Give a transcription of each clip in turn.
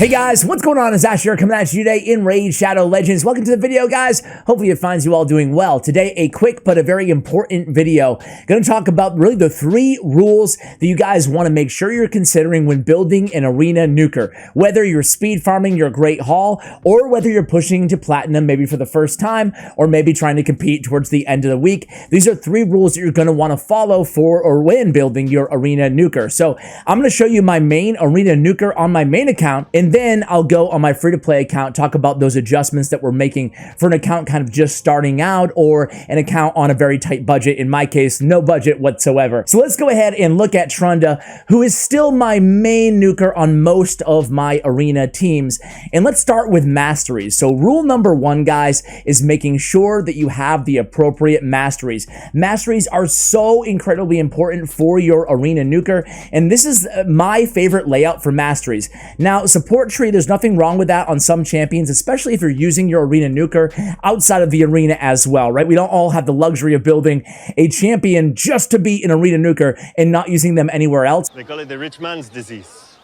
Hey guys, what's going on? It's Ash here coming at you today in Raid Shadow Legends. Welcome to the video, guys. Hopefully it finds you all doing well. Today, a quick but a very important video. Going to talk about really the 3 rules that you guys want to make sure you're considering when building an arena nuker. Whether you're speed farming your Great Hall, or whether you're pushing to platinum maybe for the first time, or maybe trying to compete towards the end of the week. These are 3 rules that you're going to want to follow for or when building your arena nuker. So I'm going to show you my main arena nuker on my main account, and then I'll go on my free-to-play account, talk about those adjustments that we're making for an account kind of just starting out or an account on a very tight budget. In my case, no budget whatsoever. So let's go ahead and look at Trunda, who is still my main nuker on most of my arena teams. And let's start with Masteries. So rule number 1, guys, is making sure that you have the appropriate Masteries. Masteries are so incredibly important for your arena nuker, and this is my favorite layout for Masteries. Now, support tree, there's nothing wrong with that on some champions, especially if you're using your arena nuker outside of the arena as well, right? We don't all have the luxury of building a champion just to be an arena nuker and not using them anywhere else. They call it the rich man's disease.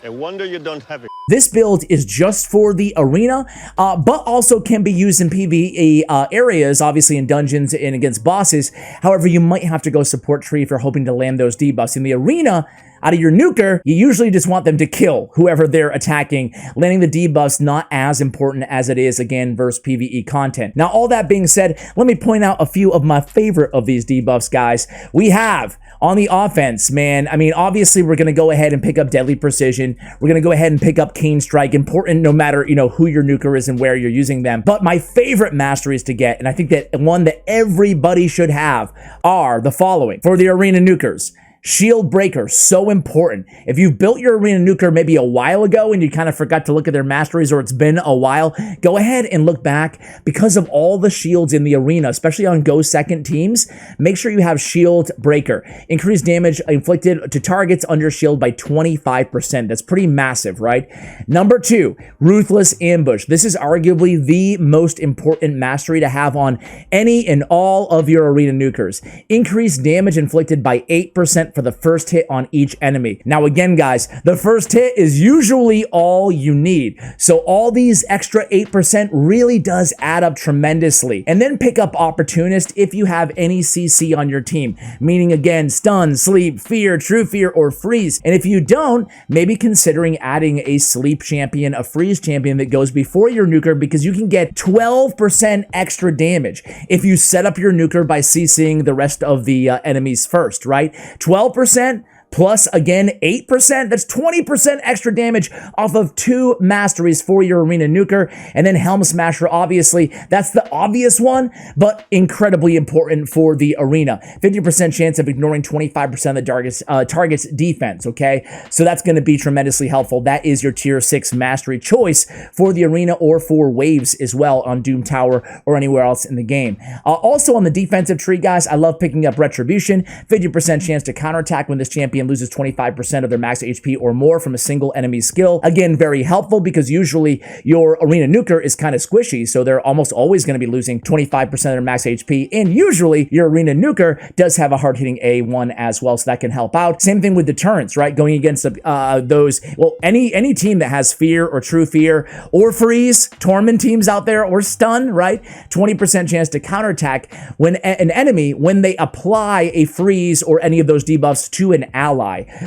A wonder you don't have it. This build is just for the arena, but also can be used in PvE areas, obviously in dungeons and against bosses. However, you might have to go support tree if you're hoping to land those debuffs. In the arena, out of your nuker, you usually just want them to kill whoever they're attacking. Landing the debuffs not as important as it is, again, versus PvE content. Now, all that being said, let me point out a few of my favorite of these debuffs, guys. We have, on the offense, man, I mean, obviously, we're going to go ahead and pick up Deadly Precision. We're going to go ahead and pick up Cane Strike. Important no matter, you know, who your nuker is and where you're using them. But my favorite masteries to get, and I think that one that everybody should have, are the following. For the arena nukers, Shield Breaker, so important. If you've built your arena nuker maybe a while ago and you kind of forgot to look at their masteries, or it's been a while, go ahead and look back. Because of all the shields in the arena, especially on go second teams, make sure you have Shield Breaker. Increase damage inflicted to targets under shield by 25%. That's pretty massive, right? Number 2, Ruthless Ambush. This is arguably the most important mastery to have on any and all of your arena nukers. Increase damage inflicted by 8% for the first hit on each enemy. Now again, guys, the first hit is usually all you need. So all these extra 8% really does add up tremendously. And then pick up Opportunist if you have any CC on your team. Meaning again, stun, sleep, fear, true fear, or freeze. And if you don't, maybe considering adding a sleep champion, a freeze champion that goes before your nuker, because you can get 12% extra damage if you set up your nuker by CCing the rest of the enemies first, right? 12% plus, again, 8%, that's 20% extra damage off of 2 masteries for your arena nuker. And then Helm Smasher, obviously, that's the obvious one, but incredibly important for the arena. 50% chance of ignoring 25% of the target's defense, okay? So that's going to be tremendously helpful. That is your tier 6 mastery choice for the arena, or for waves as well on Doom Tower or anywhere else in the game. Also on the defensive tree, guys, I love picking up Retribution. 50% chance to counterattack when this champion loses 25% of their max HP or more from a single enemy skill. Again, very helpful because usually your arena nuker is kind of squishy, so they're almost always going to be losing 25% of their max HP, and usually your arena nuker does have a hard-hitting A1 as well, so that can help out. Same thing with deterrence, right? Going against those, well, any team that has fear or true fear or freeze, torment teams out there, or stun, right? 20% chance to counterattack when an enemy, when they apply a freeze or any of those debuffs to an ally.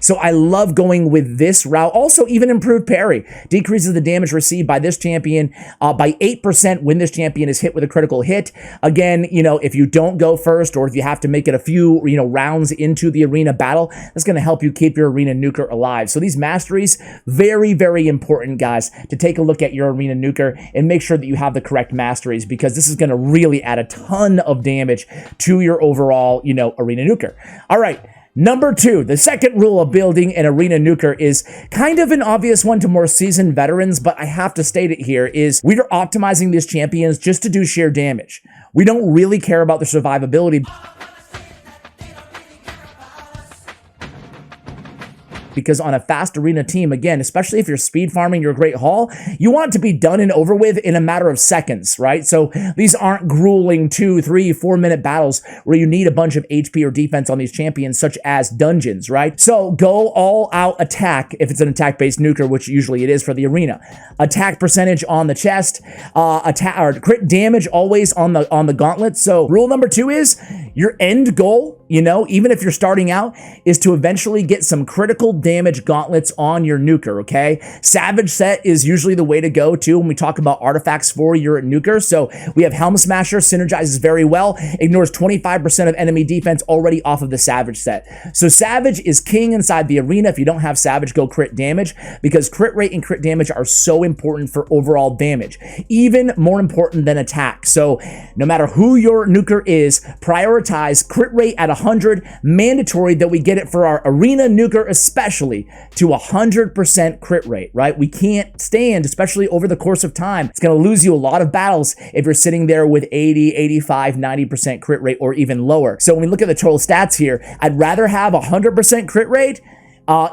So I love going with this route. Also, even improved parry decreases the damage received by this champion by 8% when this champion is hit with a critical hit. Again, you know, if you don't go first, or if you have to make it a few, you know, rounds into the arena battle, that's going to help you keep your arena nuker alive. So these masteries, very, very important, guys, to take a look at your arena nuker and make sure that you have the correct masteries, because this is going to really add a ton of damage to your overall, you know, arena nuker. All right. Number 2, the second rule of building an arena nuker is kind of an obvious one to more seasoned veterans, but I have to state it here, is we are optimizing these champions just to do sheer damage. We don't really care about the survivability. because on a fast arena team, again, especially if you're speed farming your Great Hall, you want it to be done and over with in a matter of seconds, right? So these aren't grueling 2, 3, 4 minute battles where you need a bunch of HP or defense on these champions, such as dungeons, right? So go all out attack if it's an attack-based nuker, which usually it is for the arena. Attack percentage on the chest, attack or crit damage always on the gauntlet. So rule number 2 is your end goal, you know, even if you're starting out, is to eventually get some critical damage gauntlets on your nuker, okay? Savage set is usually the way to go too when we talk about artifacts for your nuker. So we have Helm Smasher, synergizes very well, ignores 25% of enemy defense already off of the Savage set. So Savage is king inside the arena. If you don't have Savage, go crit damage, because crit rate and crit damage are so important for overall damage, even more important than attack. So no matter who your nuker is, prioritize crit rate at 100, mandatory that we get it for our arena nuker especially to 100% crit rate, right? We can't stand, especially over the course of time, it's going to lose you a lot of battles if you're sitting there with 80, 85, 90% crit rate or even lower. So when we look at the total stats here, I'd rather have 100% crit rate,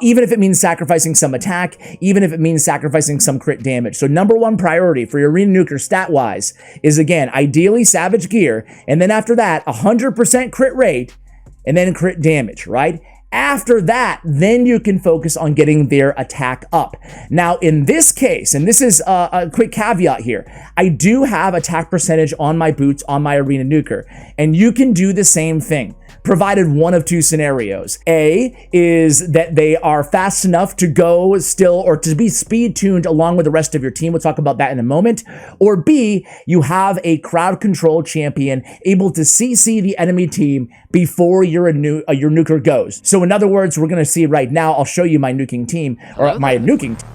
even if it means sacrificing some attack, even if it means sacrificing some crit damage. So number 1 priority for your arena nuker stat-wise is, again, ideally Savage gear, and then after that, 100% crit rate, and then crit damage, right? After that, then you can focus on getting their attack up. Now, in this case, and this is a quick caveat here, I do have attack percentage on my boots on my arena nuker, and you can do the same thing, provided one of 2 scenarios. A is that they are fast enough to go still or to be speed tuned along with the rest of your team. We'll talk about that in a moment. Or B, you have a crowd control champion able to CC the enemy team before your nuker goes. So in other words, we're going to see right now, I'll show you my nuking team, or my nuking team.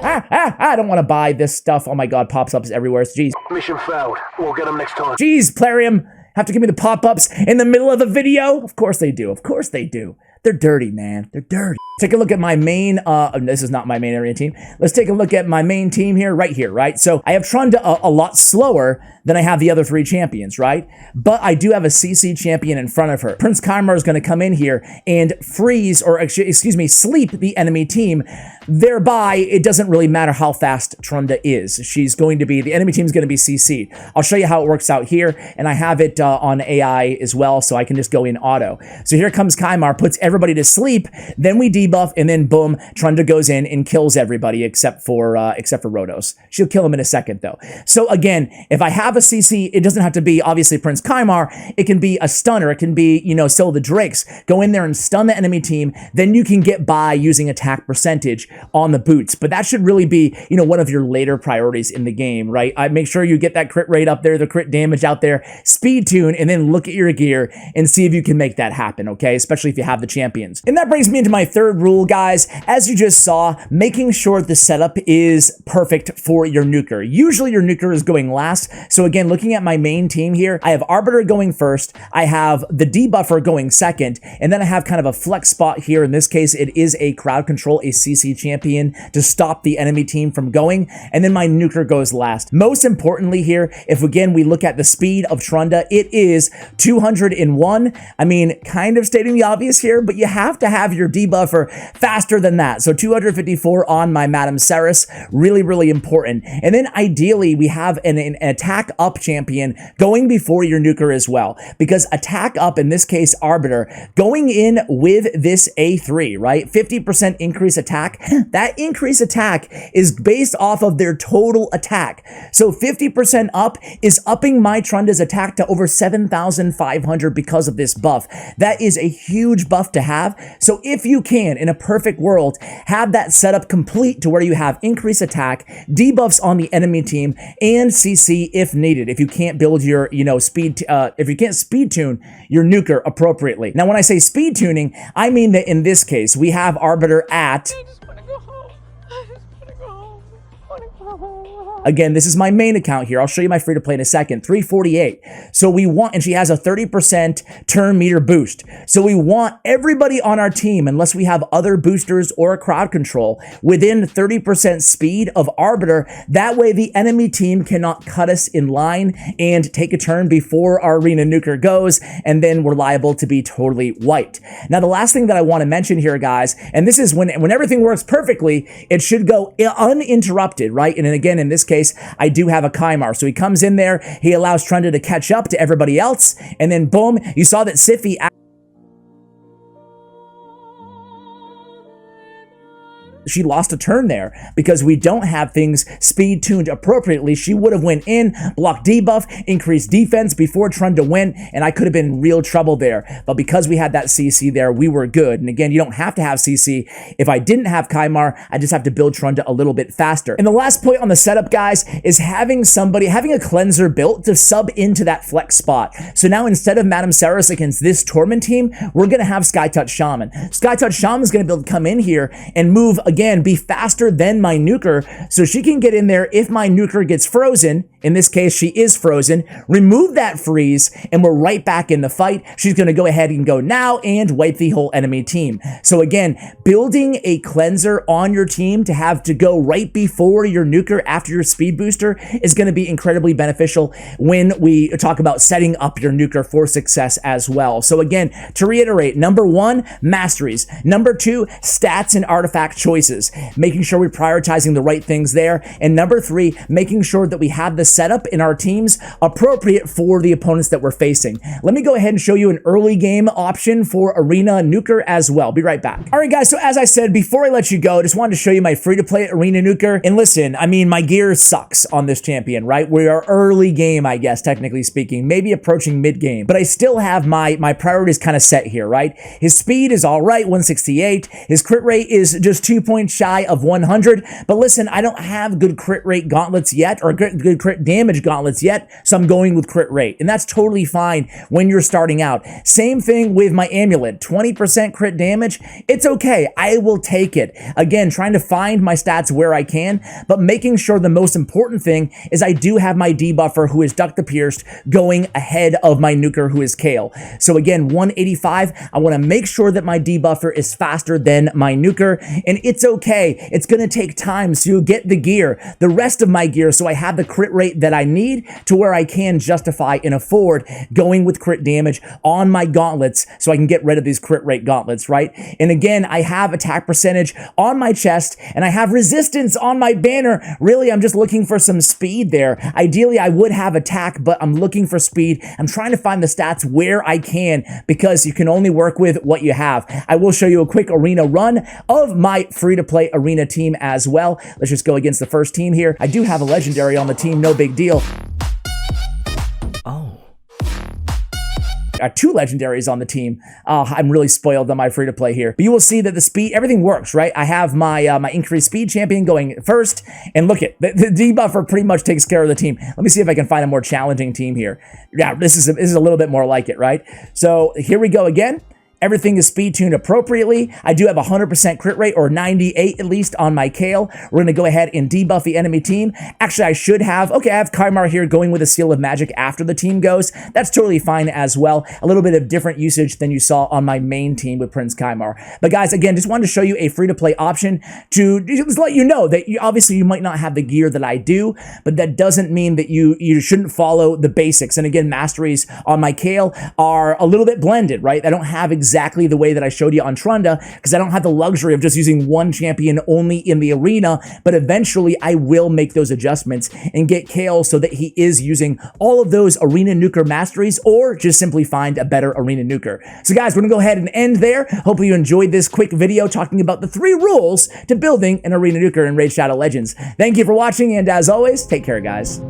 I don't want to buy this stuff. Oh my God, pops-ups everywhere. Jeez. Mission failed. We'll get them next time. Jeez, Plarium. Have to give me the pop-ups in the middle of the video? Of course they do. Of course they do. They're dirty, man. They're dirty. Take a look at my main, this is not my main area team. Let's take a look at my main team here, right? So I have Trunda a lot slower than I have the other 3 champions, right? But I do have a CC champion in front of her. Prince Kymar is going to come in here and freeze, or excuse me, sleep the enemy team. Thereby, it doesn't really matter how fast Trunda is. She's going to be, the enemy team is going to be CC'd. I'll show you how it works out here, and I have it on AI as well, so I can just go in auto. So here comes Kymar, puts everybody to sleep, then we debuff, and then boom, Trunda goes in and kills everybody except for Rotos. She'll kill him in a second though. So again, if I have a CC, it doesn't have to be obviously Prince Kymar. It can be a stunner. It can be, you know, still the Drakes. Go in there and stun the enemy team. Then you can get by using attack percentage on the boots. But that should really be, you know, one of your later priorities in the game, right? I make sure you get that crit rate up there, the crit damage out there, speed tune, and then look at your gear and see if you can make that happen, okay? Especially if you have the champions. And that brings me into my 3rd rule, guys. As you just saw, making sure the setup is perfect for your nuker. Usually your nuker is going last. So again, looking at my main team here, I have Arbiter going first, I have the debuffer going second, and then I have kind of a flex spot here. In this case, it is a crowd control, a CC champion to stop the enemy team from going, and then my nuker goes last. Most importantly here, if again we look at the speed of Trunda, it is 201. I mean, kind of stating the obvious here, but you have to have your debuffer faster than that. So 254 on my Madame Ceres, really, really important. And then ideally, we have an attack up champion going before your nuker as well, because attack up, in this case, Arbiter, going in with this A3, right? 50% increase attack. That increase attack is based off of their total attack. So 50% up is upping my Trunda's attack to over 7,500 because of this buff. That is a huge buff to have. So if you can, in a perfect world, have that setup complete to where you have increased attack, debuffs on the enemy team, and CC if needed. If you can't build your, if you can't speed tune your nuker appropriately. Now, when I say speed tuning, I mean that in this case, we have Arbiter at... Again, this is my main account here. I'll show you my free-to-play in a second. 348. So we want, and she has a 30% turn meter boost. So we want everybody on our team, unless we have other boosters or a crowd control, within 30% speed of Arbiter. That way the enemy team cannot cut us in line and take a turn before our Arena Nuker goes, and then we're liable to be totally wiped. Now, the last thing that I want to mention here, guys, and this is when everything works perfectly, it should go uninterrupted, right? And then again, in this case, I do have a Kymar. So he comes in there, he allows Trunda to catch up to everybody else, and then boom, you saw that Sify she lost a turn there because we don't have things speed tuned appropriately. She would have went in, blocked debuff, increased defense before Trunda went, and I could have been in real trouble there. But because we had that CC there, we were good. And again, you don't have to have CC. If I didn't have Kymar, I just have to build Trunda a little bit faster. And the last point on the setup, guys, is having a cleanser built to sub into that flex spot. So now instead of Madame Saris against this Torment team, we're going to have Skytouch Shaman. Skytouch Shaman is going to be able to come in here and move again, be faster than my Nuker, so she can get in there if my Nuker gets frozen. In this case, she is frozen. Remove that freeze, and we're right back in the fight. She's going to go ahead and go now and wipe the whole enemy team. So again, building a cleanser on your team to have to go right before your Nuker after your speed booster is going to be incredibly beneficial when we talk about setting up your Nuker for success as well. So again, to reiterate, number 1, Masteries. Number 2, stats and artifact choices, making sure we're prioritizing the right things there. And number 3, making sure that we have the setup in our teams appropriate for the opponents that we're facing. Let me go ahead and show you an early game option for Arena Nuker as well. Be right back. All right, guys, so as I said, before I let you go, I just wanted to show you my free-to-play Arena Nuker. And listen, I mean, my gear sucks on this champion, right? We are early game, I guess, technically speaking, maybe approaching mid-game, but I still have my priorities kind of set here, right? His speed is all right, 168. His crit rate is just 2 points shy of 100. But listen, I don't have good crit rate gauntlets yet, or good crit damage gauntlets yet, so I'm going with crit rate. And that's totally fine when you're starting out. Same thing with my amulet, 20% crit damage. It's okay, I will take it. Again, trying to find my stats where I can, but making sure the most important thing is I do have my debuffer, who is Duck the Pierced, going ahead of my Nuker, who is Kale. So again, 185, I want to make sure that my debuffer is faster than my Nuker, and it's okay. It's going to take time, so you'll get the gear, the rest of my gear, so I have the crit rate that I need to where I can justify and afford going with crit damage on my gauntlets so I can get rid of these crit rate gauntlets, right? And again, I have attack percentage on my chest, and I have resistance on my banner. Really, I'm just looking for some speed there. Ideally, I would have attack, but I'm looking for speed. I'm trying to find the stats where I can, because you can only work with what you have. I will show you a quick arena run of my free-to-play arena team as well. Let's just go against the first team here. I do have a legendary on the team, no big deal. Oh. I have 2 legendaries on the team. I'm really spoiled on my free-to-play here. But you will see that the speed, everything works, right? I have my my increased speed champion going first, and look at the debuffer pretty much takes care of the team. Let me see if I can find a more challenging team here. Yeah, this is a little bit more like it, right? So here we go again. Everything is speed tuned appropriately. I do have 100% crit rate, or 98 at least, on my Kale. We're going to go ahead and debuff the enemy team. Actually, I should have, okay, I have Kymar here going with a Seal of Magic after the team goes. That's totally fine as well. A little bit of different usage than you saw on my main team with Prince Kymar. But guys, again, just wanted to show you a free-to-play option to just let you know that obviously you might not have the gear that I do, but that doesn't mean that you shouldn't follow the basics. And again, Masteries on my Kale are a little bit blended, right? I don't have exactly the way that I showed you on Trunda, because I don't have the luxury of just using one champion only in the arena, but eventually I will make those adjustments and get Kale so that he is using all of those Arena Nuker Masteries, or just simply find a better Arena Nuker. So guys, we're gonna go ahead and end there. Hopefully you enjoyed this quick video talking about the 3 rules to building an Arena Nuker in Raid Shadow Legends. Thank you for watching, and as always, take care, guys.